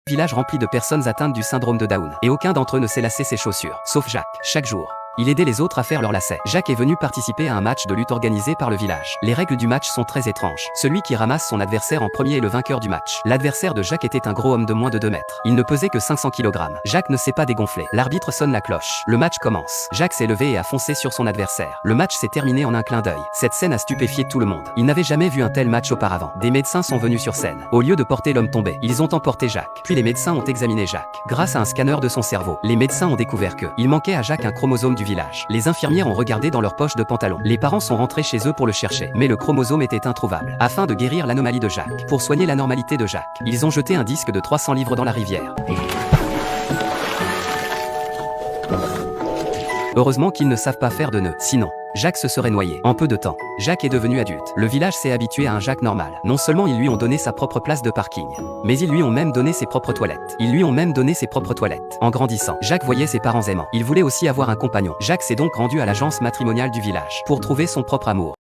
Village rempli de personnes atteintes du syndrome de Down. Et aucun d'entre eux ne sait lasser ses chaussures. Sauf Jacques. Chaque jour, il aidait les autres à faire leurs lacets. Jacques est venu participer à un match de lutte organisé par le village. Les règles du match sont très étranges. Celui qui ramasse son adversaire en premier est le vainqueur du match. L'adversaire de Jacques était un gros homme de moins de 2 mètres. Il ne pesait que 500 kg. Jacques ne s'est pas dégonflé. L'arbitre sonne la cloche. Le match commence. Jacques s'est levé et a foncé sur son adversaire. Le match s'est terminé en un clin d'œil. Cette scène a stupéfié tout le monde. Ils n'avaient jamais vu un tel match auparavant. Des médecins sont venus sur scène. Au lieu de porter l'homme tombé, ils ont emporté Jacques. Puis les médecins ont examiné Jacques. Grâce à un scanner de son cerveau, les médecins ont découvert il manquait à Jacques un chromosome du village. Les infirmières ont regardé dans leur poche de pantalon. Les parents sont rentrés chez eux pour le chercher, mais le chromosome était introuvable. Afin de guérir l'anomalie de Jacques, pour soigner l'anormalité de Jacques, ils ont jeté un disque de 300 livres dans la rivière. Heureusement qu'ils ne savent pas faire de nœuds, sinon Jacques se serait noyé. En peu de temps, Jacques est devenu adulte. Le village s'est habitué à un Jacques normal. Non seulement ils lui ont donné sa propre place de parking, mais ils lui ont même donné ses propres toilettes. En grandissant, Jacques voyait ses parents aimants. Il voulait aussi avoir un compagnon. Jacques s'est donc rendu à l'agence matrimoniale du village pour trouver son propre amour.